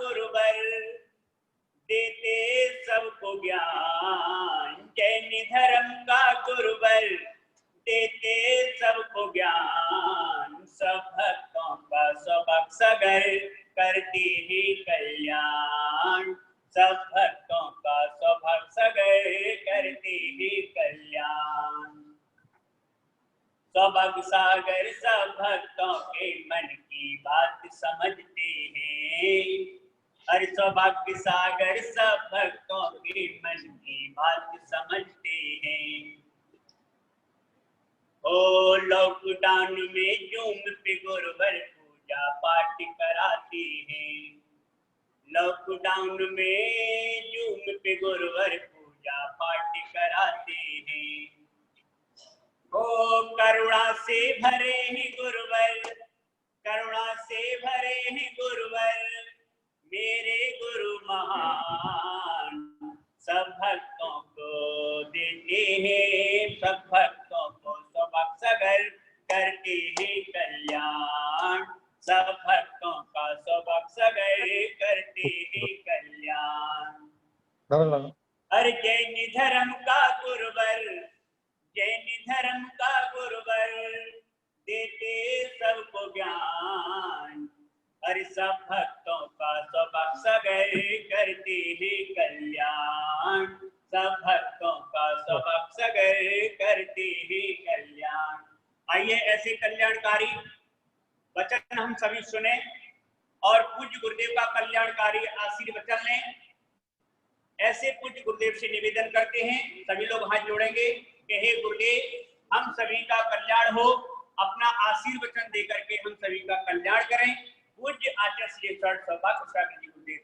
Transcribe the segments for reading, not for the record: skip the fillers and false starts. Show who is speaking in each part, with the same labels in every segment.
Speaker 1: गुरुवर, देते सबको ज्ञान। जैन धर्म का गुरुवर, देते सबको ज्ञान। सब भक्तों का स्वभक्त सगर, करती ही कल्याण। सब भक्तों का स्वभक्त सगर, करती ही कल्याण। सौभाग्य सागर सब भक्तों के मन की बात समझते हैं। अरे सौभाग्य सागर सब भक्तों के मन की बात समझते हैं। ओ लॉकडाउन में जूम पे गुरुवर पूजा पाठ कराते हैं। लॉकडाउन में जूम पे गुरुवर पूजा पाठ कराते हैं। ओ करुणा से भरे हैं गुरुवर, करुणा से भरे हैं गुरुवर, मेरे गुरु महान। सब भक्तों को देते हैं, सब भक्तों को स्वभक्त सगर, करते हैं कल्याण। सब भक्तों का स्वभक्त सगर, करते हैं कल्याण। अरे जैन धर्म का गुरुवर, जैन धर्म का गुरुवर, देते सबको ज्ञान। हरि सब भक्तों का स्वभक्त सगर, करते हैं कल्याण। सब भक्तों का स्वभक्त सगर, करते हैं कल्याण। आइए ऐसे कल्याणकारी वचन हम सभी सुने और पूज्य गुरुदेव का कल्याणकारी आशीर्वचन लें। ऐसे पूज्य गुरुदेव से निवेदन करते हैं, सभी लोग हाथ जोड़ेंगे कि हे गुरुदेव, हम सभी का कल्याण हो। अपना आशीर्वचन देकर के हम सभी का कल्याण करें। पूज्य आचार्य श्री सौभाग्य सागर जी गुरुदेव,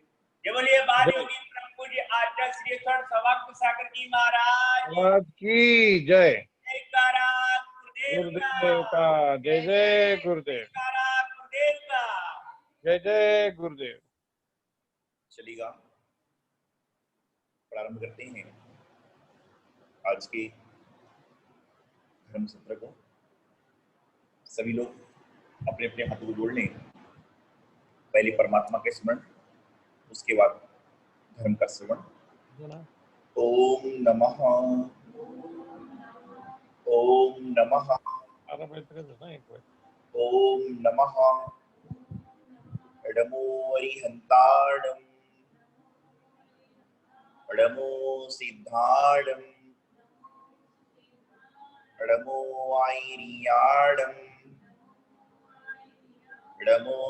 Speaker 1: जय बोलिए बाल योगी परम पूज्य आचार्य श्री सौभाग्य सागर जी महाराज
Speaker 2: की जय।
Speaker 1: जयकारा
Speaker 2: गुरुदेव का जय जय गुरुदेव,
Speaker 1: गुरुदेव का
Speaker 2: जय जय गुरुदेव।
Speaker 3: चलिएगा प्रारंभ करते हैं आज के धर्म सत्र को। सभी लोग अपने अपने हाथों को जोड़ लें। पहले परमात्मा के स्मरण, उसके बाद धर्म का श्रवण। ओम नमः, ओम नमः, ओम नमः। एडमो अरिहंताडम, एडमो सिद्धाडम, एडमो आयरियाडम, एडमो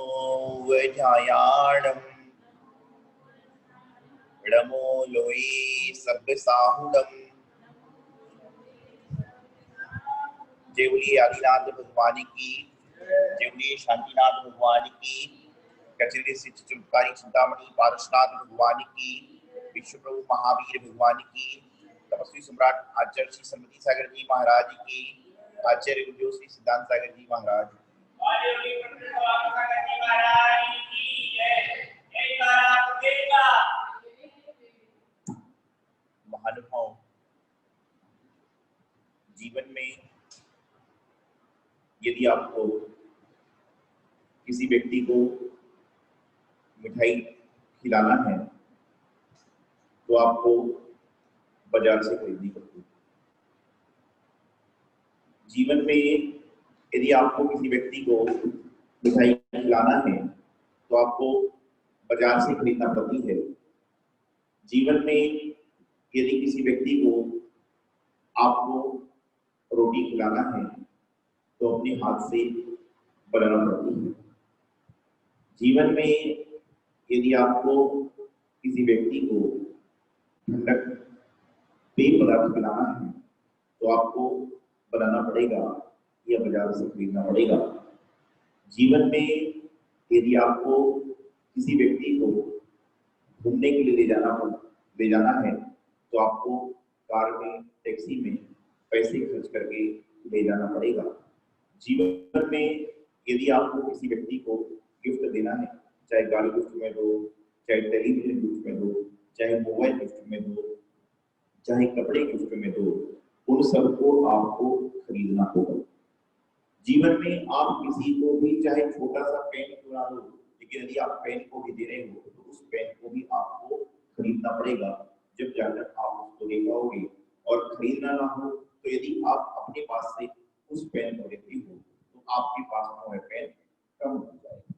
Speaker 3: वजायाडम, एडमो लोई सब्बसाहुडम। जय बोलिए आदिनाथ भगवान की, जय बोलिए शांतिनाथ भगवान की, कचरे से चमत्कारी चिंतामणि पारसनाथ भगवान की, विश्व प्रभु महावीर भगवान की, तपस्वी सम्राट आचार्य श्री सन्मति सागर जी महाराज की, आचार्य गुरुदेव श्री सिद्धांत सागर जी महाराज। महानुभाव, जीवन में यदि आपको किसी व्यक्ति को मिठाई खिलाना है तो आपको बाजार से खरीदनी पड़ती है। जीवन में यदि आपको किसी व्यक्ति को मिठाई खिलाना है तो आपको बाजार से खरीदना पड़ती है। जीवन में यदि किसी व्यक्ति को आपको रोटी खिलाना है तो अपने हाथ से बनाना पड़ती है। जीवन में यदि आपको किसी व्यक्ति को ठंडक पेय पदार्थ पिलाना है तो आपको बनाना पड़ेगा या बाजार से खरीदना पड़ेगा। जीवन में यदि आपको किसी व्यक्ति को घूमने के लिए ले जाना है तो आपको कार में, टैक्सी में पैसे खर्च करके ले जाना पड़ेगा। जीवन में यदि आपको किसी व्यक्ति को गिफ्ट देना है, चाहे गाड़ी गिफ्ट में दो, चाहे टेलीविजन गिफ्ट में दो, चाहे मोबाइल गिफ्ट में दो, चाहे कपड़े गिफ्ट में दो, उन सबको आपको खरीदना होगा। जीवन में आप किसी को भी चाहे छोटा सा पेन क्यों ना दो, लेकिन यदि आप पेन को भी दे रहे हो तो उस पेन को भी आपको खरीदना पड़ेगा, जब जाकर आप उसको ले पाओगे। और खरीदना ना हो तो यदि आप अपने पास से उस पेन को लेते हो तो आपके पास में वह पेन कम हो जाएगा।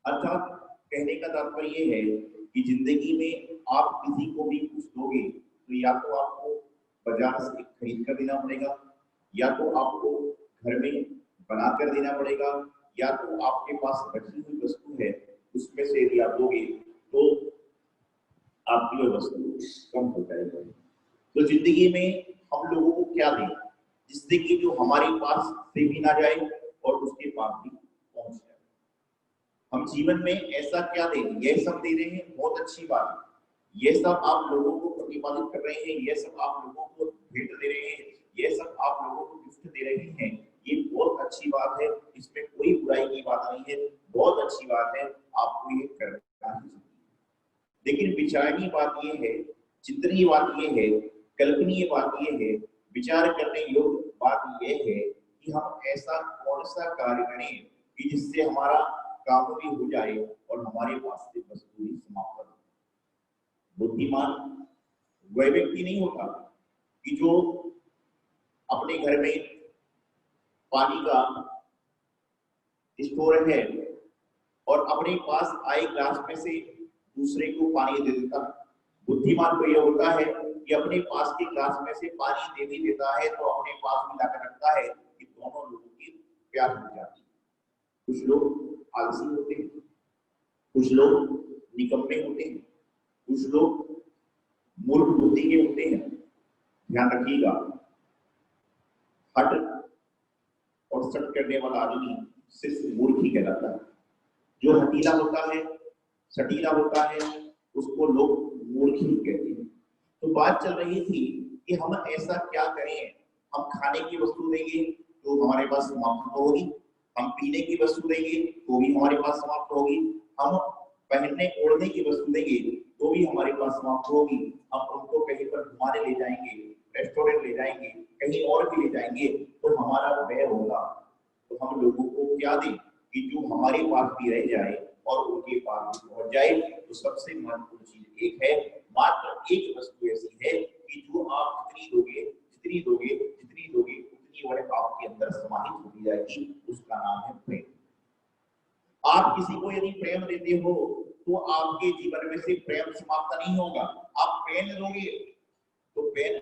Speaker 3: अर्थात कहने का तात्पर्य ये है कि जिंदगी में आप किसी को भी कुछ दोगे तो या तो आपको बाजार से खरीद कर देना पड़ेगा, या तो आपको घर में बना कर देना पड़ेगा, या तो आपके पास बची हुई वस्तु है उसमें से यदि आप दोगे तो आपकी वह वस्तु कम हो जाएगी। तो जिंदगी में हम लोगों को क्या दें जिससे कि जो हमारे पास से भी ना जाए और उसके पास भी पहुंच जाए। हम जीवन में ऐसा क्या दें, यह सब दे रहे हैं, बहुत अच्छी बात है। ये सब आप लोगों को प्रतिपादित कर रहे हैं, ये सब आप लोगों को भेंट दे रहे हैं, ये सब आप लोगों को गिफ्ट दे रहे हैं, ये बहुत अच्छी बात है, इसमें कोई बुराई की बात नहीं है, बहुत अच्छी बात है, आपको ये करना ही चाहिए। लेकिन विचारणीय बात ये है, चिंतनीय बात ये है, कल्पनीय बात ये है, विचार करने योग्य बात ये है कि हम ऐसा कौन सा कार्य करें कि जिससे हमारा काम भी हो जाए और हमारे पास से वस्तु भी समाप्त हो। बुद्धिमान वह व्यक्ति नहीं होता कि जो अपने घर में पानी का स्टोर है और अपने पास आए ग्लास में से दूसरे को पानी दे देता। बुद्धिमान तो यह होता है कि अपने पास के ग्लास में से पानी दे भी देता है तो अपने पास मिलाकर रखता है कि दोनों लोगों की प्यास मिट जाती है। कुछ लोग आलसी होते हैं, कुछ लोग निकम्मे होते हैं, कुछ लोग मूर्ख बुद्धि के होते हैं। ध्यान रखिएगा, हट और सट करने वाला आदमी सिर्फ मूर्ख ही कहलाता है। जो हटीला होता है, सटीला होता है, उसको लोग मूर्ख ही कहते हैं। तो बात चल रही थी कि हम ऐसा क्या करें, हम खाने की वस्तु देंगे तो हमारे पास समाप्त होगी, हम पीने की वस्तु देंगे तो भी हमारे पास समाप्त होगी, हम पहनने ओढ़ने की वस्तु देंगे तो भी हमारे पास समाप्त होगी, हम उनको कहीं पर घुमाने ले जाएंगे, रेस्टोरेंट ले जाएंगे, कहीं और भी ले जाएंगे तो हमारा व्यय होगा। तो हम लोगों को क्या दें कि जो हमारे पास भी रह जाए और उनके पास भी पहुंच जाए। तो सबसे महत्वपूर्ण चीज एक है, मात्र एक वस्तु ऐसी है कि जो आप जितनी दोगे जितनी दोगे जितनी दोगे उतनी वह आपके अंदर समाहित होती जाएगी, उसका नाम है प्रेम। आप किसी को यदि प्रेम देते हो तो आपके जीवन में से प्रेम समाप्त नहीं होगा। आप पेन दोगे तो पेन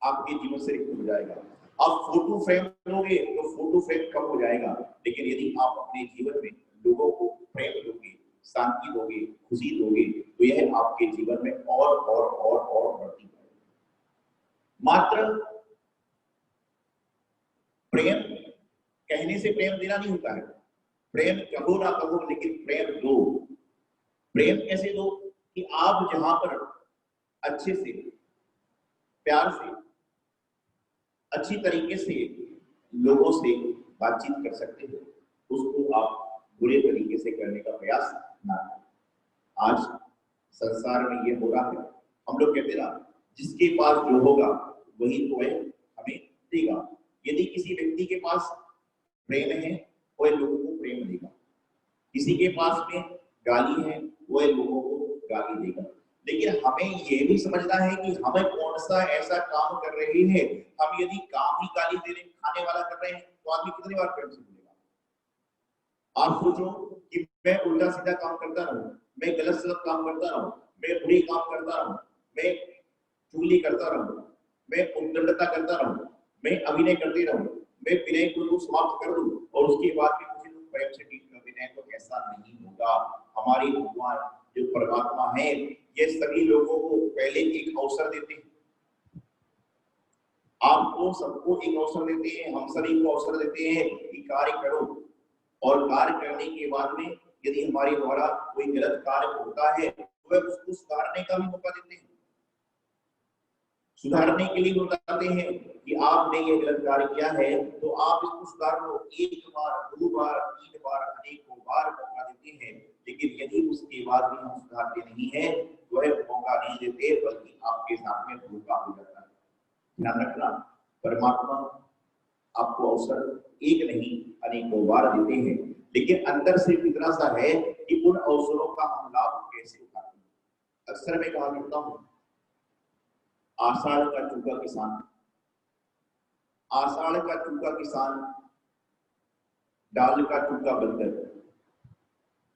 Speaker 3: आपके जीवन से रिक्त हो जाएगा, आप फोटो फ्रेम दोगे तो फोटो फ्रेम कम हो जाएगा। लेकिन यदि आप अपने जीवन में लोगों को प्रेम दोगे, शांति दोगे, खुशी दोगे तो यह आपके जीवन में और बढ़ती है। मात्र प्रेम कहने से प्रेम देना नहीं होता है, प्रेम कहो ना कहो लेकिन प्रेम दो। प्रेम कैसे दो कि आप जहां पर अच्छे से, प्यार से, अच्छी तरीके से लोगों से बातचीत कर सकते हो, उसको आप बुरे तरीके से करने का प्रयास ना करें। आज संसार में ये हो रहा है, हम लोग कहते ना जिसके पास जो होगा वही तो है हमें देगा। यदि किसी व्यक्ति के पास प्रेम है वह लोगों को प्रेम देगा, किसी के पास में गाली है वह लोगों को गाली देगा। लेकिन हमें यह भी समझना है कि हमें कौन सा ऐसा काम कर रहे हैं। हम यदि काम ही गाली देने खाने वाला कर रहे हैं तो आदमी कितनी बार प्रेम से बोलेगा। आप सोचो कि मैं उल्टा सीधा काम करता रहूं, मैं गलत सलत काम करता रहूं, मैं बुरी काम करता रहूं, मैं चुगली करता रहूं, मैं उद्दंडता करता रहूं, मैं अभिनय करते रहूं, मैं विनय को समाप्त कर दूं और उसके बाद भी मुझे लोग प्रेम से ट्रीट करते हैं, तो ऐसा नहीं होगा। हमारी भगवान जो परमात्मा है ये सभी लोगों को पहले एक अवसर देते हैं। आपको सबको एक अवसर देते हैं, हम सभी को अवसर देते हैं कि कार्य करो, और कार्य करने के बाद में यदि हमारे द्वारा कोई गलत कार्य होता है तो वह उसको सुधारने का भी मौका देते हैं, सुधारने के लिए बताते हैं कि आपने ये गलत कार्य किया है तो आप इसको सुधार लो। एक बार, दो बार, तीन बार, अनेकों बार मौका देते हैं। लेकिन यदि उसके बाद भी हम सुधारते नहीं है तो वह मौका नहीं देते, बल्कि आपके सामने धोखा हो जाता है। ध्यान रखना, परमात्मा आपको अवसर एक नहीं अनेकों बार देते हैं, लेकिन अंदर से इतना सा है कि उन अवसरों का हम लाभ कैसे उठाते हैं। अक्सर मैं कहा करता हूं, आषाढ़ का चूका किसान, आषाढ़ का चूका किसान, डाल का चूका बंदर।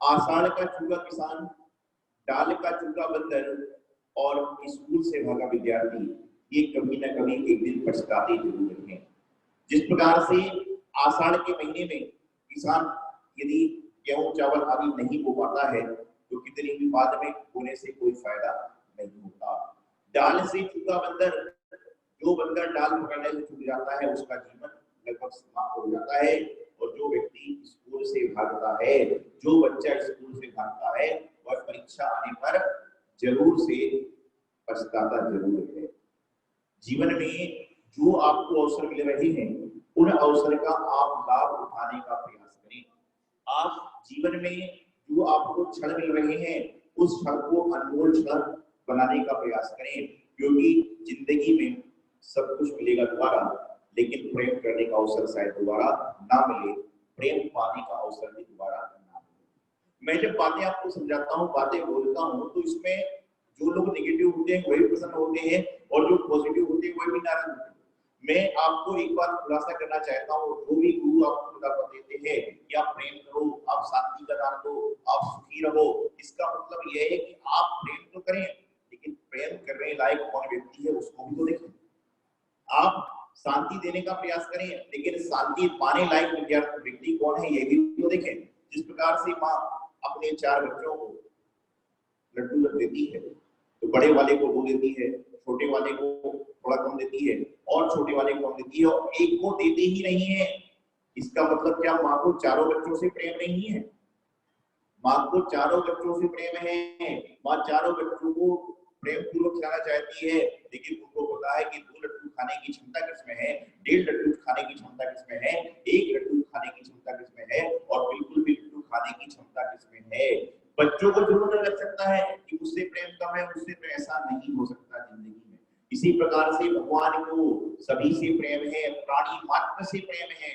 Speaker 3: आषाढ़ का चूका किसान, डाल का चूका बंदर और स्कूल से भागा विद्यार्थी, ये कभी ना कभी एक दिन पछताते जरूर हैं। जिस प्रकार से आषाढ़ के महीने में किसान यदि गेहूं चावल आदि नहीं बो पाता है तो कितनी भी बाद में बोने से कोई फायदा नहीं होता। डाल से चूका बंदर, जो बंदर डाल पकड़ने से चूक जाता है उसका जीवन लगभग समाप्त हो जाता है। और जो व्यक्ति स्कूल से भागता है, जो बच्चा स्कूल से भागता है, वह परीक्षा आने पर जरूर से पछताता जरूर है। जीवन में जो आपको अवसर मिल रहे हैं उन अवसर का आप लाभ उठाने का प्रयास करें। आप जीवन में जो आपको क्षण मिल रहे हैं उस क्षण को अनमोल क्षण बनाने का प्रयास करें, क्योंकि जिंदगी में सब कुछ मिलेगा दोबारा, लेकिन प्रेम करने का अवसर शायद दोबारा ना मिले, प्रेम पाने का अवसर भी दोबारा ना मिले। मैं जब बातें आपको समझाता हूँ, बातें बोलता हूँ, तो इसमें जो लोग नेगेटिव होते हैं वही प्रसन्न होते हैं और जो पॉजिटिव होते हैं वही भी नाराज होते हैं। मैं आपको एक बार खुलासा करना चाहता हूँ, जो भी गुरु आपको खुदा देते हैं कि आप प्रेम करो, आप शांति का दान दो, आप सुखी रहो, इसका मतलब यह है कि आप प्रेम तो करें, लेकिन प्रेम करने लायक कौन व्यक्ति है उसको भी तो देखें। आप शांति देने का प्रयास करें, लेकिन शांति पाने लायक व्यक्ति कौन है ये भी तो देखें। जिस प्रकार से माँ अपने 4 बच्चों को लड्डू रख देती है तो बड़े वाले को वो देती है, छोटे वाले को थोड़ा कम देती है और छोटे वाले को कम देती है और एक को देते ही नहीं है। इसका मतलब क्या माँ को चारों बच्चों से प्रेम नहीं है? माँ को चारों बच्चों से प्रेम है। माँ चारों बच्चों को प्रेम पूर्वक खिलाना चाहती है, लेकिन उनको पता है कि 2 लड्डू खाने की क्षमता किसमें है, 1.5 लड्डू खाने की क्षमता किसमें है, 1 लड्डू खाने की क्षमता किसमें है और बिल्कुल भी लड्डू खाने की क्षमता किसमें है। बच्चों को जरूर लग सकता है कि उससे प्रेम कम है, उससे तो ऐसा नहीं हो सकता जिंदगी में। इसी प्रकार से भगवान को सभी से प्रेम है, प्राणी मात्र से प्रेम है,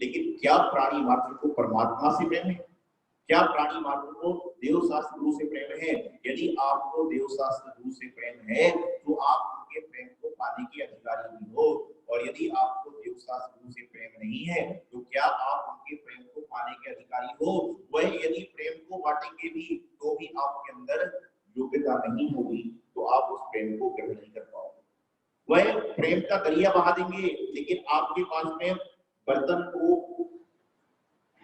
Speaker 3: लेकिन क्या प्राणी मात्र को परमात्मा से प्रेम है? क्या प्राणी मात्र को देव शास्त्र गुरु से प्रेम है? यदि आपको देव शास्त्र गुरु से प्रेम है तो आप उनके प्रेम को पाने के अधिकारी भी हो, और यदि आपको देव शास्त्र गुरु से प्रेम नहीं है तो क्या आप उनके प्रेम को पाने के अधिकारी हो? वह यदि प्रेम को बांटेंगे भी तो भी आपके अंदर योग्यता नहीं होगी, तो आप उस प्रेम को ग्रहण नहीं कर पाओगे। वह प्रेम का दरिया बहा देंगे, लेकिन आपके पास में बर्तन को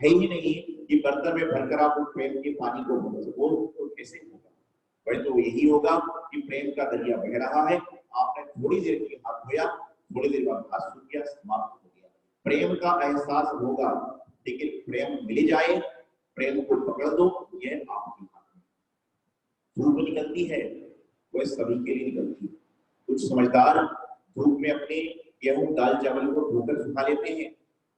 Speaker 3: है ही नहीं कि बर्तन में भरकर आप उस प्रेम के पानी को भर सको, तो कैसे होगा? वह तो यही होगा कि प्रेम का दरिया बह रहा है, आपने थोड़ी देर के लिए हाथ धोया, थोड़ी देर बाद हाथ सूख गया, समाप्त हो गया। प्रेम का एहसास होगा, लेकिन प्रेम मिल जाए, प्रेम को पकड़ दो, यह आपकी हाथ में। धूप निकलती है वह सभी के लिए निकलती है। कुछ समझदार धूप में अपने गेहूं दाल चावल को धोकर सुखा लेते हैं,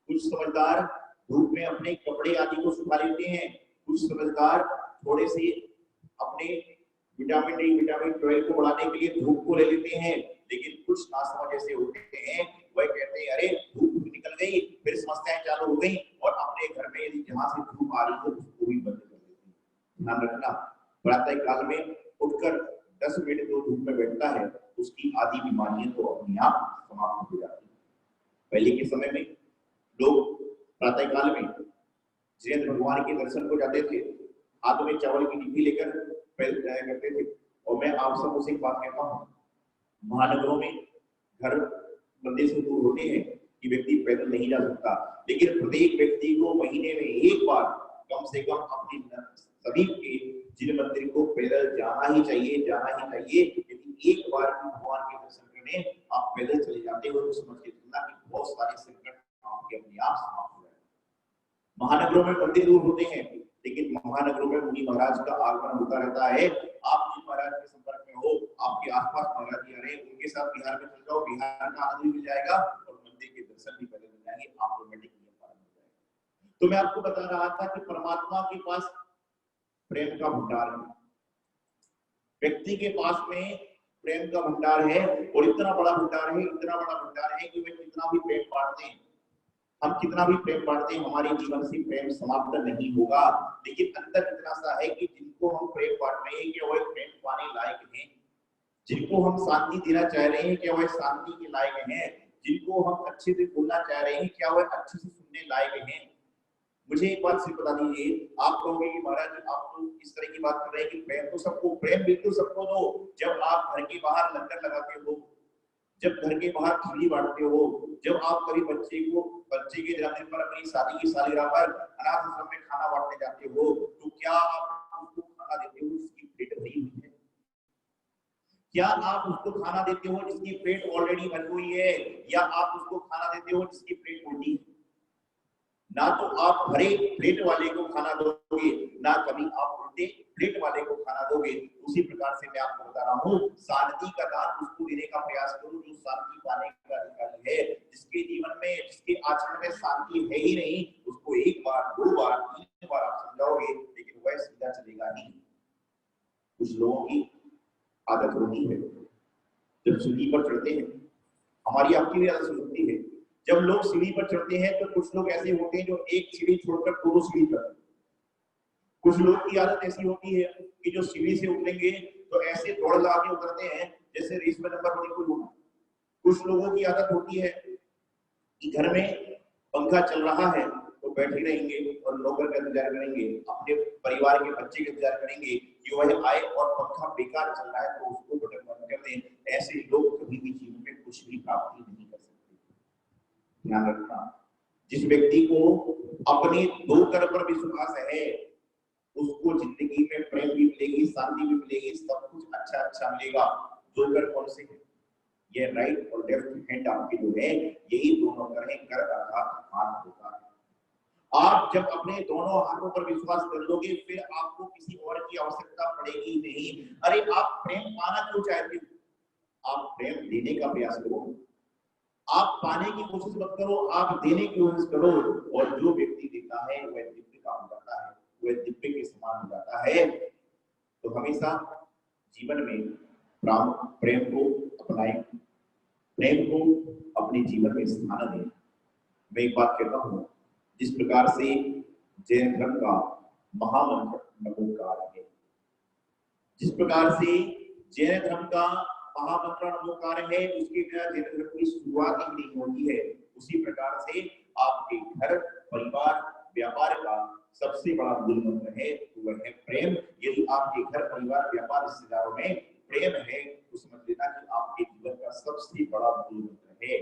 Speaker 3: कुछ समझदार धूप में अपने कपड़े आदि को सुखा लेते हैं, कुछ समझदार थोड़े से अपने विटामिन डी विटामिन 12 को बढ़ाने के लिए धूप को ले लेते हैं, लेकिन कुछ नासमझ ऐसे होते हैं वह कहते हैं अरे धूप निकल गई, फिर समस्याएं चालू हो गई और अपने घर में यदि जहां से धूप आ रही है उसको भी बंद कर देते हैं। ध्यान रखना, प्रातः काल में उठकर 10 मिनट जो धूप में बैठता है उसकी आदि बीमारियां तो अपने आप समाप्त हो जाती है। पहले के समय में लोग प्रातः काल में जिनेंद्र भगवान के दर्शन को जाते थे, हाथ में चावल की डिब्बी लेकर पैदल जाया करते थे। और मैं आप सबको से एक बात कहता हूँ, महानगरों में घर मंदिर से दूर होते हैं कि व्यक्ति पैदल नहीं जा सकता, लेकिन प्रत्येक व्यक्ति को महीने में एक बार कम से कम अपने सभी के जिन मंदिर को पैदल जाना ही चाहिए, जाना ही चाहिए। यदि एक बार भगवान के दर्शन करने आप पैदल चले जाते हो तो समझ के चलना कि बहुत सारे संकट आपके अपने आप समाप्त हो जाए। महानगरों में मंदिर दूर होते हैं, लेकिन महानगरों में मुनि महाराज का आगमन होता रहता है। आप मुनि महाराज के संपर्क में हो, आपके आसपास महाराज जी आ रहे हैं, उनके साथ बिहार में चल जाओ, बिहार का आनंद भी मिल जाएगा और मंदिर के दर्शन भी पहले मिल जाएंगे, ऑटोमेटिकली पालन हो जाएगा। तो मैं आपको बता रहा था कि परमात्मा के पास प्रेम का भंडार है, व्यक्ति के पास में प्रेम का भंडार है और इतना बड़ा भंडार है, इतना बड़ा भंडार है कि वे कितना भी प्रेम बांटते हैं, हम कितना भी प्रेम बांटते हैं, हमारे जीवन से प्रेम समाप्त नहीं होगा। लेकिन अंतर इतना सा है कि जिनको हम प्रेम बांट रहे हैं क्या वह प्रेम पाने लायक हैं, जिनको हम शांति देना चाह रहे हैं क्या वह शांति के लायक हैं, जिनको हम अच्छे से बोलना चाह रहे हैं क्या वह अच्छे से सुनने लायक हैं। मुझे एक बात सिर्फ बता दीजिए, आप कहोगे कि महाराज आप तो इस तरह की बात कर रहे हैं कि प्रेम तो सबको, प्रेम बिल्कुल सबको दो। जब आप घर के बाहर लंगर लगाते हो, जब घर के बाहर खिचड़ी बांटते हो, जब आप कभी बच्चे के जन्मदिन पर अपनी शादी की सालगिरह पर अनाथ आश्रम में खाना बांटने जाते हो, तो क्या आप उसको खाना देते हो जिसकी पेट भरी हुई है? क्या आप उसको खाना देते हो जिसकी पेट ऑलरेडी भरी हुई है, या आप उसको खाना देते हो जिसकी पेट मोटी है? ना तो आप भरे प्लेट वाले को खाना दोगे, ना कभी आप उल्टे प्लेट वाले को खाना दोगे। उसी प्रकार से मैं आपको बता रहा हूँ, शांति का दान उसको देने का प्रयास करो जो शांति पाने का अधिकारी है। जिसके जीवन में, जिसके आचरण में शांति है ही नहीं, उसको एक बार, दो बार, तीन बार आप समझाओगे लेकिन वह सीधा चलेगा नहीं। कुछ लोगों की आदत होती है, जब सीढ़ी पर चढ़ते हैं, हमारी आपकी भी आदत होती है, जब लोग सीढ़ी पर चढ़ते हैं तो कुछ लोग ऐसे होते हैं जो एक सीढ़ी छोड़कर दो सीढ़ी चढ़ते हैं। कुछ लोग की आदत ऐसी होती है कि जो सीढ़ी से उतरेंगे तो ऐसे दौड़ लगा के उतरते हैं जैसे रेस में नंबर होने कोई होना। कुछ लोगों की आदत होती है कि घर में पंखा चल रहा है तो बैठे रहेंगे और नौकर का इंतजार करेंगे, अपने परिवार के बच्चे का इंतजार करेंगे कि वह आए और पंखा बेकार चल रहा है तो उसको बटन बंद कर दें। ऐसे लोग कभी भी जीवन में कुछ भी प्राप्ति नहीं कर सकते। ध्यान रखना, जिस व्यक्ति को अपने दो कर पर विश्वास है उसको जिंदगी में प्रेम भी मिलेगी, शांति भी मिलेगी, सब कुछ अच्छा अच्छा मिलेगा। दो कर कौन से हैं? ये राइट और लेफ्ट हैंड आपके जो है, यही दोनों कर हैं। कर अर्थात हाथ होता है। आप जब अपने दोनों हाथों पर विश्वास कर लोगे फिर आपको किसी और की आवश्यकता पड़ेगी नहीं। अरे आप प्रेम पाना क्यों चाहते हो? आप प्रेम देने का प्रयास करो। आप पाने की कोशिश मत करो, आप देने की कोशिश करो। और जो व्यक्ति देता है वह दिव्य का हो जाता है, वह दिव्य के समान हो जाता है। तो हमेशा जीवन में प्रेम को अपनाएं, प्रेम को अपने जीवन में स्थान दें। मैं एक बात कहता हूँ, जिस प्रकार से जैन धर्म का महामंत्र नमोकार है, जिस प्रकार से जैन धर्म का महामंत्र नमोकार है, उसके बिना जैन धर्म की शुरुआत ही नहीं होती है। उसी प्रकार से आपके घर, परिवार, व्यापार का सबसे बड़ा मूल मंत्र है तो वह है प्रेम। यदि आपके घर, परिवार, व्यापार, रिश्तेदारों में प्रेम है तो समझ लेना कि आपके जीवन का सबसे बड़ा मूल मंत्र है।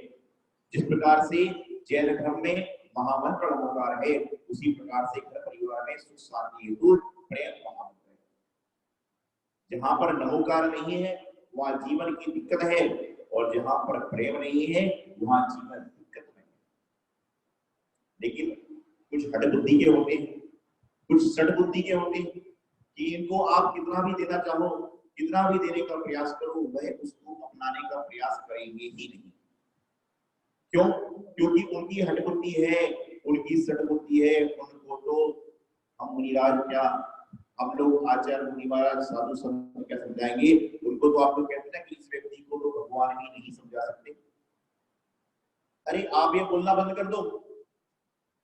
Speaker 3: जिस प्रकार से जैन धर्म में महामंत्र नमोकार है, उसी प्रकार से घर परिवार में सुख शांति हेतु प्रेम महामंत्र है। जहां पर नमोकार नहीं है वहां जीवन की दिक्कत है, और जहां पर प्रेम नहीं है वहां जीवन दिक्कत नहीं है। लेकिन कुछ हट बुद्धि के होते हैं, कुछ सट बुद्धि के होते हैं कि इनको आप कितना भी देना चाहो, कितना भी देने का प्रयास करो, वह उसको अपनाने का प्रयास करेंगे ही नहीं। क्यों? क्योंकि उनकी हट बुद्धि है, उनकी सट बुद्धि है। उनको तो हम मुनिराज क्या, हम लोग आचार्य मुनि महाराज, साधु संत क्या समझाएंगे? उनको तो आप लोग कहते हैं कि इस व्यक्ति को तो भगवान भी नहीं समझा सकते। अरे आप ये बोलना बंद कर दो।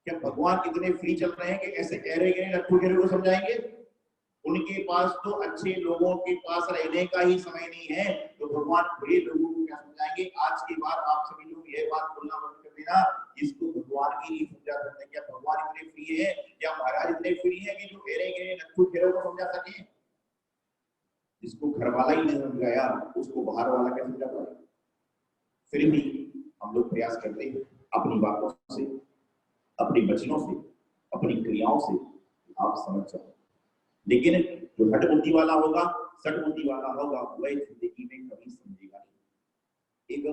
Speaker 3: क्या भगवान इतने फ्री चल रहे हैं कि ऐसे गहरे गहरे लट्ठू घेरे को समझाएंगे? उनके पास तो अच्छे लोगों के पास रहने का ही समय नहीं है, तो भगवान बुरे लोगों को क्या समझाएंगे? आज के बाद आप सभी लोग यह बात बोलना बंद कर देना, इसको भगवान भी नहीं समझा सकते। क्या भगवान इतने फ्री है, या महाराज इतने फ्री है कि जो गहरे गहरे लट्ठू घेरों को समझा सके? जिसको घर वाला ही नहीं समझाया उसको बाहर वाला क्या समझा पाएगा? फिर भी हम लोग प्रयास करते हैं अपनी बातों से, अपने वचनों से, अपनी क्रियाओं से आप समझ जाओ। लेकिन जो हट बुद्धि वाला होगा, सट बुद्धि वाला होगा, वह जिंदगी में कभी समझेगा नहीं। एक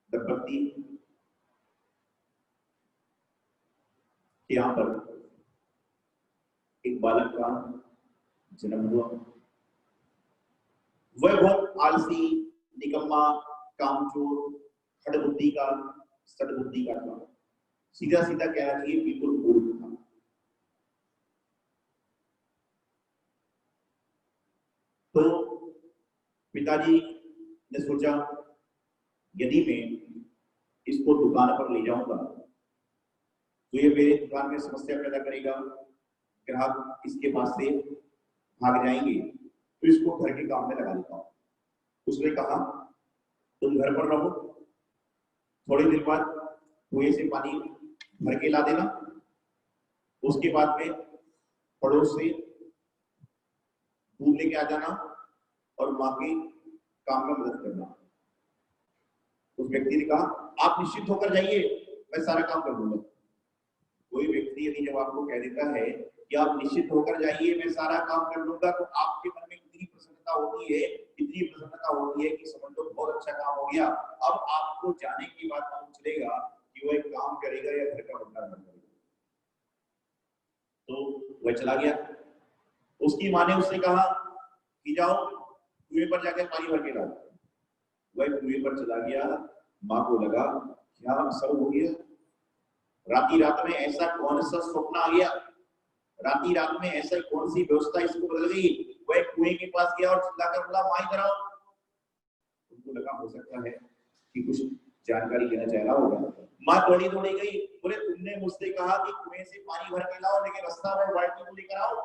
Speaker 3: दंपति के यहाँ पर एक बालक का जन्म हुआ। वह बहुत आलसी, निकम्मा, कामचोर, हट बुद्धि का, सट बुद्धि का था। सीधा सीधा कहना चाहिए बिल्कुल मूर्ख था। तो पिताजी ने सोचा यदि मैं इसको दुकान पर ले जाऊंगा तो ये मेरे दुकान में समस्या पैदा करेगा, ग्राहक इसके पास से भाग जाएंगे, तो इसको घर के काम में लगा देता हूँ। उसने कहा तुम घर पर रहो, थोड़ी देर बाद कुएं से पानी भर के ला देना, उसके बाद में पड़ोस से दूध लेके आ जाना और माँ के काम में मदद करना। उस व्यक्ति ने कहा आप निश्चित होकर जाइए, मैं सारा काम कर दूंगा। कोई व्यक्ति यदि जब आपको कह देता है कि आप निश्चित होकर जाइए, मैं सारा काम कर लूंगा, तो आपके मन में इतनी प्रसन्नता होती है, इतनी प्रसन्नता होती है कि समझ लो बहुत अच्छा काम हो गया। अब आपको जाने की बात मालूम चलेगा कि वह काम करेगा या घर का बंदा कर करेगा। तो वह चला गया। उसकी माँ ने उससे कहा कि जाओ कुएं पर जाकर पानी भर के लाओ। वह कुएं पर चला गया। माँ को लगा क्या सब हो गया, रात में ऐसा कौन सा स्वप्न आ गया, रात में ऐसा कौन सी व्यवस्था इसको बदल गई। वह कुएं के पास गया और चिल्लाकर बोला माँ इधर आओ। उनको लगा हो सकता है कि कुछ जानकारी लेना चाह रहा होगा। माँ दौड़ी गई, बोले तुमने मुझसे कहा कि कुएं से पानी भर के लाओ, लेकिन रास्ता और बाल्टी को लेकर आओ।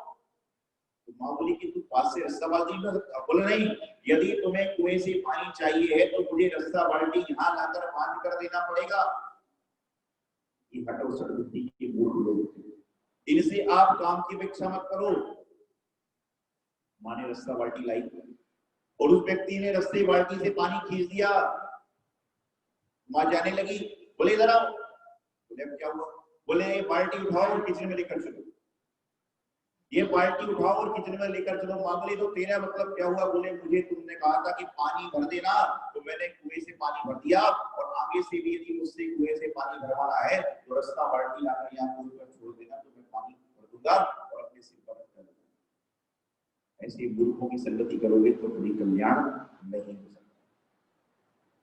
Speaker 3: तो माँ बोली कि तू पास से रास्ता बाल्टी में, बोले नहीं, यदि तुम्हें कुएं से पानी चाहिए है तो मुझे रास्ता बाल्टी यहाँ लाकर बांध कर देना पड़ेगा। ये हटो सदबुद्धि के मूर्ख लोग, इनसे आप काम की अपेक्षा मत करो। माँ ने रास्ता बाल्टी लाई और उस व्यक्ति ने रस्ते बाल्टी से पानी खींच दिया। माँ जाने लगी, बोले इधर आओ। बोले अब क्या हुआ? बोले बाल्टी उठाओ और किचन में लेकर चलो। ये बाल्टी उठाओ और किचन में लेकर चलो। माँ बोली तो तेरा मतलब क्या हुआ? बोले मुझे तुमने कहा था कि पानी भर देना, तो मैंने कुएं से पानी भर दिया, और आगे से भी यदि मुझसे कुएं से पानी भरवाना है तो रास्ता बाल्टी लाकर यहाँ कुएं पर छोड़ देना, तो मैं पानी भर दूंगा और अपने सिर पर रख दूंगा। ऐसे मूर्खों की संगति करोगे तो कभी कल्याण नहीं हो सकता।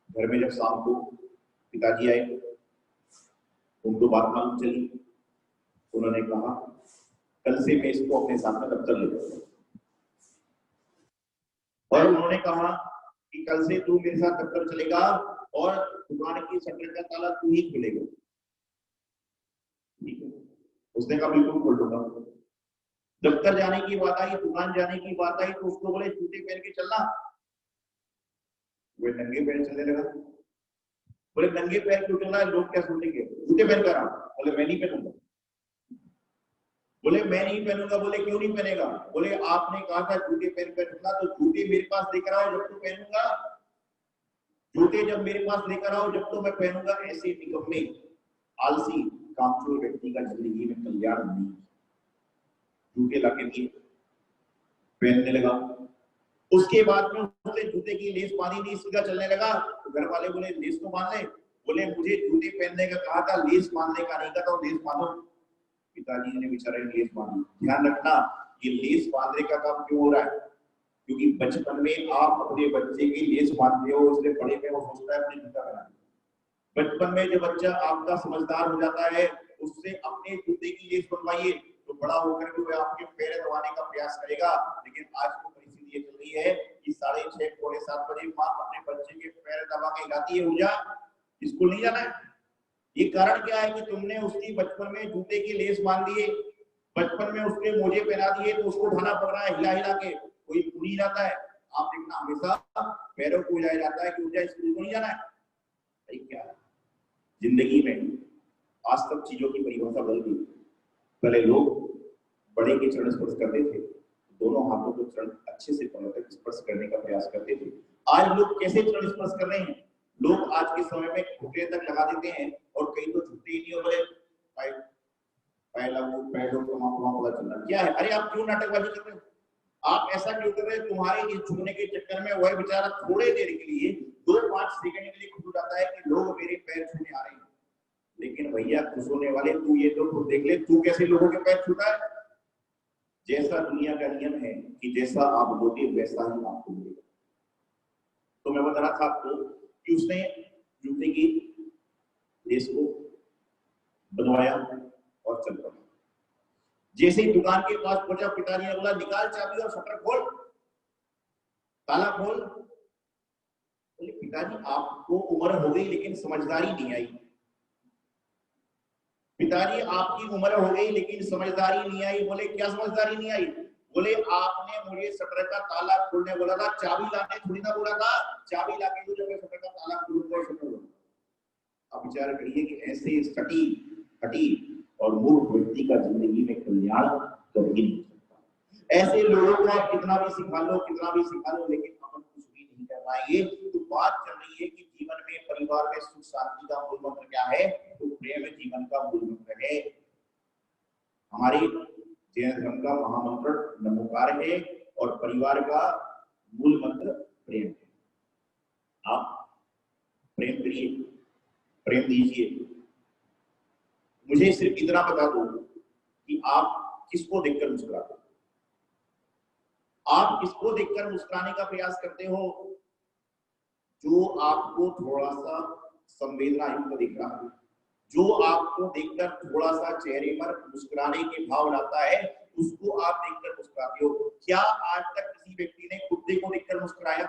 Speaker 3: घर में जब शाम को पिताजी आए, उनको बात मालूम चली। उन्होंने कहा कल से मैं इसको अपने साथ में दफ्तर ले जाऊंगा, और उन्होंने कहा कि कल से तू मेरे साथ दफ्तर चलेगा और दुकान की शटर का ताला तू ही खोलेगा। ठीक है, उसने कहा बिल्कुल खोल दूंगा। दफ्तर जाने की बात आई, दुकान जाने की बात आई, तो उसको बोले जूते पहन के चलना। वो नंगे पैर चलने लगा। बोले नंगे पैर क्यों चलना है, लोग क्या सोचेंगे, जूते पहन कर आओ। बोले मैं नहीं पहनूंगा। बोले मैं नहीं पहनूंगा। बोले क्यों नहीं पहनेगा? बोले आपने कहा था जूते पहन कर चलना, तो जूते मेरे पास लेकर आओ जब तो पहनूंगा, जूते जब मेरे पास लेकर आओ जब तो मैं पहनूंगा। ऐसे निकम्मे आलसी कामचोर व्यक्ति का जिंदगी में कल्याण नहीं। जूते लाके दिए, पहनने लगा। उसके बाद में उसने जूते की लेस बांधी नहीं, सीधा चलने लगा। तो घर वाले बोले लेस तो बांध ले। बोले मुझे जूते पहनने का कहा था, लेस बांधने का नहीं कहा था, लेस बांधो। पिताजी ने बेचारे लेस बांधी। ध्यान रखना, ये लेस बांधने का काम क्यों हो रहा है? क्योंकि बचपन में आप अपने बच्चे की लेस बांधते हो, इसलिए बड़े में वो सोचता है अपने जूता पहना। बचपन में जो बच्चा आपका समझदार हो जाता है, उससे अपने जूते की लेस बनवाइए, तो बड़ा होकर के वह आपके पैर दबाने का प्रयास करेगा। लेकिन आज तो परिस्थिति ये चल रही है कि 6:30 पौने 7 बजे माँ अपने बच्चे के पैर दबा के हिलाती है, जा स्कूल नहीं जाना है। ये कारण क्या है कि तुमने उसकी बचपन में जूते की लेस बांध दिए, बचपन में उसके मोजे पहना दिए, तो उसको उठाना पड़ रहा है हिला हिला के। कोई पूरी जाता है, आप देखना हमेशा पैरों को हिलाया जाता है कि उठा स्कूल को नहीं जाना है। क्या है जिंदगी में आज तक चीजों की परिभाषा बदल गई। पहले लोग बड़े के चरण स्पर्श करते थे, दोनों हाथों को चरण अच्छे से तक स्पर्श करने का प्रयास करते थे। आज लोग कैसे चरण स्पर्श कर रहे हैं? लोग आज के समय में घुटने तक लगा देते हैं, और कई तो झुकते ही नहीं, और बोले पता चलना क्या है। अरे आप क्यों नाटकबाजी कर रहे हो? आप ऐसा क्यों कर रहे हैं? तुम्हारे इस झुकने के चक्कर में वह बेचारा थोड़े देर के लिए 2-5 सेकंड के लिए खुश हो जाता है कि लोग मेरे पैर छूने आ रहे हैं। लेकिन भैया खुश होने वाले तू ये तो देख ले, तू कैसे लोगों के पैर छूता है। जैसा दुनिया का नियम है कि जैसा आप बोते वैसा ही आपको मिलेगा। तो मैं बता रहा था आपको कि उसने जूते की लेस को बनवाया और चल पड़ा। जैसे ही दुकान के पास पहुंचा, पिताजी ने बोला निकाल चाबी और शटर खोल, ताला खोल। बोले पिताजी आपको उम्र हो गई लेकिन समझदारी नहीं आई। पिताजी आपकी उम्र हो गई लेकिन समझदारी नहीं आई। बोले क्या समझदारी नहीं आई? बोले आपने मुझे शटर का ताला खोलने बोला था, चाबी लाने थोड़ी ना बोला था। चाबी लाके तो जब मैं शटर का ताला खोलूंगा शटर होगा। आप विचार करिए कि ऐसे हटी और मूर्ख व्यक्ति का जिंदगी में कल्याण कभी नहीं हो सकता। ऐसे लोगों को आप कितना भी सिखा लो लेकिन अपन कुछ भी नहीं कर पाएंगे। तो बात चल रही है कि जीवन में परिवार में सुख शांति का मूल मंत्र क्या है? तो प्रेम जीवन का मूल मंत्र है। हमारे जैन धर्म का महामंत्र नमोकार है और परिवार का मूल मंत्र प्रेम है। आप प्रेम करिए, प्रेम दीजिए। मुझे सिर्फ इतना बता दो कि आप किसको देखकर मुस्कुराते हो? आप किसको देखकर मुस्कुराने का प्रयास करते हो? जो आपको थोड़ा सा संवेदना युक्त दिख रहा है, जो आपको देखकर थोड़ा सा चेहरे पर मुस्कुराने के भाव लाता है, उसको आप देखकर मुस्कुराते हो। क्या आज तक किसी व्यक्ति ने कुत्ते को देखकर मुस्कुराया?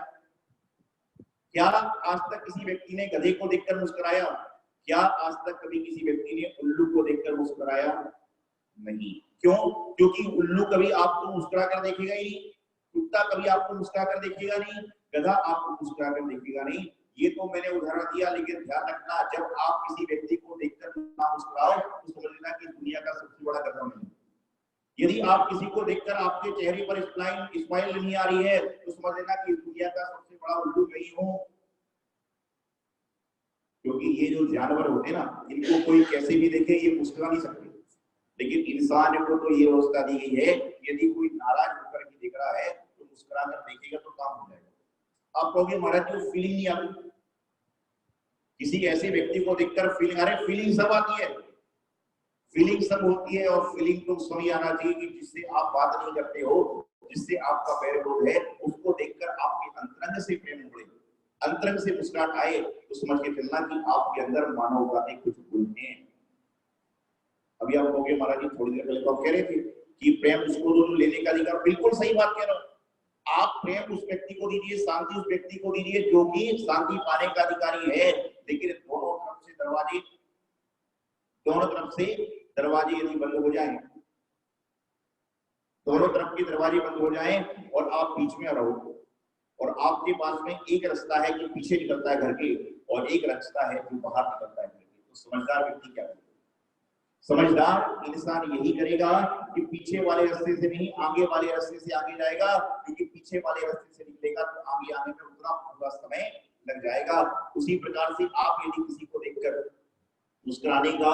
Speaker 3: क्या आज तक किसी व्यक्ति ने गधे को देखकर मुस्कुराया? क्या आज तक कभी किसी व्यक्ति ने उल्लू को देखकर मुस्कुराया? नहीं। क्यों? क्योंकि उल्लू कभी आपको मुस्कुरा कर देखेगा ही नहीं, कुत्ता कभी आपको मुस्कुरा कर देखेगा नहीं, गधा आपको मुस्कुरा कर देखेगा नहीं। ये तो मैंने उदाहरण दिया, लेकिन ध्यान रखना, जब आप किसी व्यक्ति को देखकर ना मुस्कुराओ तो समझ लेना कि दुनिया का सबसे बड़ा गधा नहीं। यदि आप किसी को देखकर आपके चेहरे पर स्माइल नहीं आ रही है तो समझ लेना कि दुनिया का सबसे बड़ा उल्लू नहीं हो। क्योंकि ये जो जानवर होते हैं ना, इनको कोई कैसे भी देखे ये मुस्कुरा नहीं सकते, लेकिन इंसान को तो ये व्यवस्था दी गई है, यदि कोई नाराज होकर के देख रहा है तो मुस्कुरा कर देखेगा तो काम हो जाएगा। आप कहोगे महाराज जी फीलिंग नहीं आती। किसी ऐसे व्यक्ति को देखकर फीलिंग, अरे फीलिंग सब आती है, फीलिंग सब होती है। और फीलिंग तो समझ आना चाहिए कि जिससे आप बात नहीं करते हो, जिससे आपका पैर रोड है, उसको देखकर आपके अंतरंग से प्रेम उड़े, अंतरंग से मुस्कुराहट आए तो समझ के चलना कि आपके अंदर मानवता के कुछ गुण हैं। अभी आप कहोगे महाराज जी थोड़ी देर पहले तो आप कह रहे थे कि प्रेम उसको दोनों लेने का अधिकार, बिल्कुल सही बात कह रहा हूं। आप प्रेम उस व्यक्ति को दीजिए, शांति उस व्यक्ति को दीजिए जो कि शांति पाने का अधिकारी है। लेकिन दोनों तरफ से दरवाजे यदि बंद हो जाएं, दोनों तरफ के दरवाजे बंद हो जाएं और आप बीच में रहो और आपके पास में एक रास्ता है कि पीछे निकलता है घर के और एक रास्ता है जो बाहर निकलता है घर के, तो समझदार व्यक्ति क्या करेगा? समझदार इंसान यही करेगा कि पीछे वाले रास्ते से नहीं, आगे वाले रास्ते से आगे जाएगा, क्योंकि पीछे वाले रास्ते से निकलेगा तो आगे आने में उतना पूरा समय लग जाएगा। उसी प्रकार से आप यदि किसी को देखकर मुस्कुराने का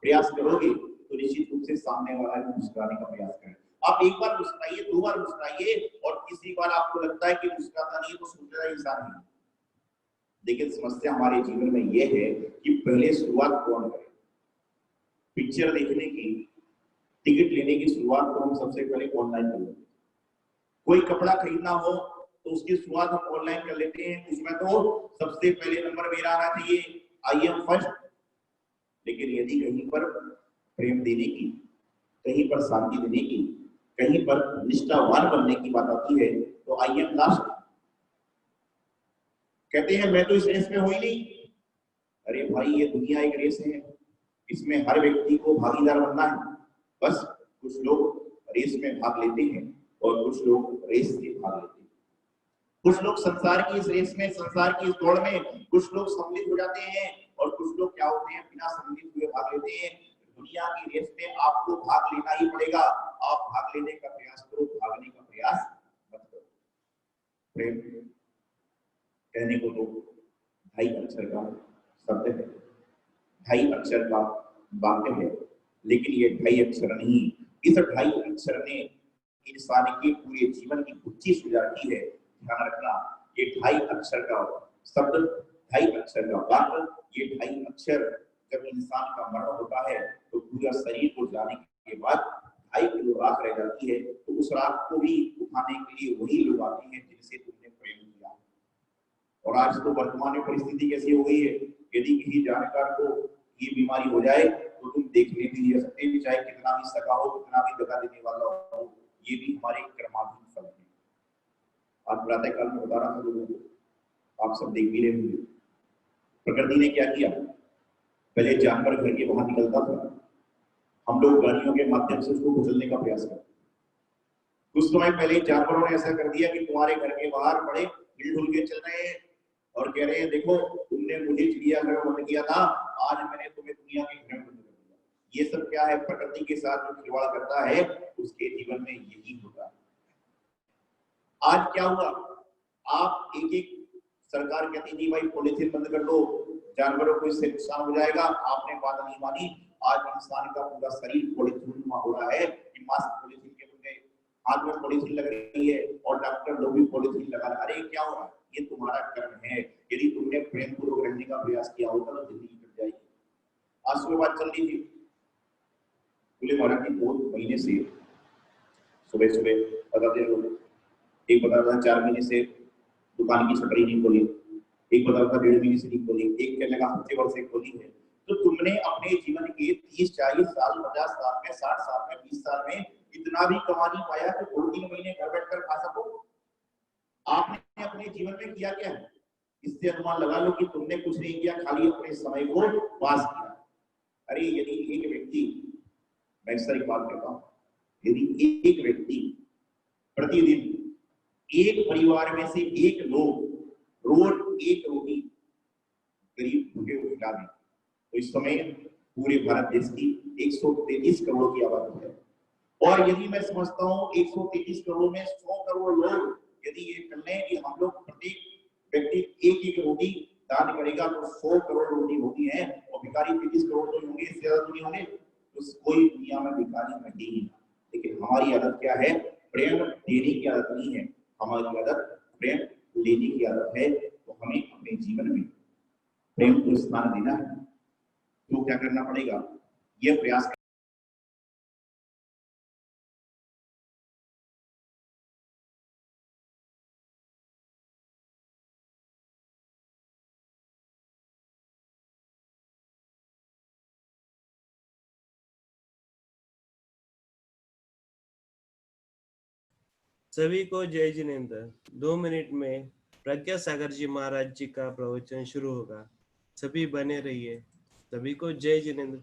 Speaker 3: प्रयास करोगे तो निश्चित रूप से सामने वाला भी मुस्कुराने का प्रयास करेगा। आप एक बार मुस्कुराइए, दो बार मुस्कुराइए और तीसरी बार आपको लगता है कि मुस्कुराता नहीं है तो सोचेगा इंसान नहीं। लेकिन समस्या हमारे जीवन में यह है कि पहले शुरुआत कौन करे? पिक्चर देखने की, टिकट लेने की शुरुआत तो हम सबसे पहले ऑनलाइन कर लेते हैं। कोई कपड़ा खरीदना हो तो उसकी शुरुआत हम ऑनलाइन कर लेते हैं। उसमें तो सबसे पहले नंबर मेरा आना चाहिए, आई एम फर्स्ट। लेकिन यदि कहीं पर प्रेम देने की, कहीं पर शांति देने की, कहीं पर निष्ठावान बनने की बात आती है तो आई एम लास्ट। कहते हैं मैं तो इस रेस में हूं ही नहीं। अरे भाई ये दुनिया एक रेस है, इसमें हर व्यक्ति को भागीदार बनना है। बस कुछ लोग रेस में भाग लेते हैं और कुछ लोग रेस से भाग लेते हैं। कुछ लोग संसार की इस रेस में, संसार की इस दौड़ में कुछ लोग सम्मिलित हो जाते हैं और कुछ लोग क्या होते हैं, बिना सम्मिलित हुए भाग लेते हैं। दुनिया की रेस में आपको भाग लेना ही पड़ेगा। आप भाग लेने का प्रयास करो, भागने का प्रयास मत करो। प्रेम कहने को तो 2.5 अक्षर का शब्द है, 2.5 अक्षर का वाक्य है, लेकिन ये 2.5 अक्षर नहीं, इस 2.5 अक्षर ने इंसान के पूरे जीवन की गुच्ची सुझा की है। ध्यान रखना, ये 2.5 अक्षर का शब्द, 2.5 अक्षर का वाक्य, ये 2.5 अक्षर जब इंसान का मरण होता है तो पूरा शरीर को जाने के बाद 2.5 किलो राख रह जाती है। तो उस राख को भी उठाने के लिए वही लोग आते हैं जिनसे तुमने प्रेम किया। और आज तो वर्तमान में परिस्थिति कैसी हो गई है, यदि किसी जानकार को ये बीमारी हो जाए तो तुम देखने भी नहीं सकते, चाहे कितना भी सगा हो, कितना भी दगा देने वाला हो। ये भी हमारे कर्माधीन फल है। आज प्रातः काल में बता रहा था लोगों को आप सब देख भी रहे होंगे। प्रकृति ने क्या किया, पहले जानवर घर के बाहर निकलता था, हम लोग गाड़ियों के माध्यम से उसको कुचलने का प्रयास करते। कुछ समय पहले जानवरों ने ऐसा कर दिया कि तुम्हारे घर के बाहर बड़े हिलडुल के चल रहे हैं और कह रहे हैं देखो तुमने मुझे चिड़ियाघर बंद किया था, आज मैंने तुम्हें दुनिया के घर बंद कर दिया। ये सब क्या है, प्रकृति के साथ जो खिलवाड़ करता है उसके जीवन में यही होता है। आज क्या हुआ, आप एक एक सरकार कहती थी भाई पॉलीथीन बंद कर दो, जानवरों को इससे नुकसान हो जाएगा, आपने बात नहीं मानी। आज इंसान का पूरा शरीर पॉलीथीन में हो रहा है कि मास्क पॉलीथीन के बन गए, हाथ में पॉलीथीन लग रही है और डॉक्टर लोग भी पॉलीथीन लगा रहे। अरे क्या हो रहा है, ये तुम्हारा कर्म है। यदि तुमने प्रेम पूर्वक रहने का प्रयास किया होता तो जिंदगी कट जाएगी। आज सुबह बात चल रही थी, बोले महाराज जी 2 महीने से सुबह सुबह बताते लोग, एक बता रहा 4 महीने से दुकान की छतरी नहीं खोली, एक बता रहा 1.5 महीने से नहीं खोली, एक कहने लगा हफ्ते भर से खोली है। तो तुमने अपने जीवन के 30, 40 साल, 50 साल में, 60 साल में, 20 साल में इतना भी कमा नहीं पाया कि 2-3 महीने घर बैठकर खा सको। आपने अपने जीवन में किया क्या है, इससे अनुमान लगा लो कि तुमने कुछ नहीं किया, खाली अपने समय को पास किया। अरे यदि एक व्यक्ति, मैं अक्सर एक बात कहता हूं, यदि एक व्यक्ति प्रतिदिन एक परिवार में से एक लोग रोज एक रोटी गरीब भूखे को खिला दें तो इस समय पूरे भारत देश की 133 करोड़ की आबादी है। और यदि मैं समझता हूं 133 करोड़ में 100 करोड़ लोग यदि ये कर लें कि हम लोग प्रत्येक व्यक्ति एक एक रोटी दान करेगा तो 100 करोड़ रोटी होती है और भिखारी 33 करोड़ तो होंगे, इससे ज्यादा तो नहीं होंगे। तो कोई दुनिया में भिखारी नहीं है। लेकिन हमारी आदत क्या है, प्रेम देने की आदत नहीं है, हमारी आदत प्रेम लेने की आदत है। तो हमें अपने जीवन में प्रेम को स्थान देना है तो क्या करना पड़ेगा, यह प्रयास
Speaker 4: सभी को जय जिनेंद्र। 2 मिनट में प्रज्ञा सागर जी महाराज जी का प्रवचन शुरू होगा, सभी बने रहिए। सभी को जय जिनेंद्र।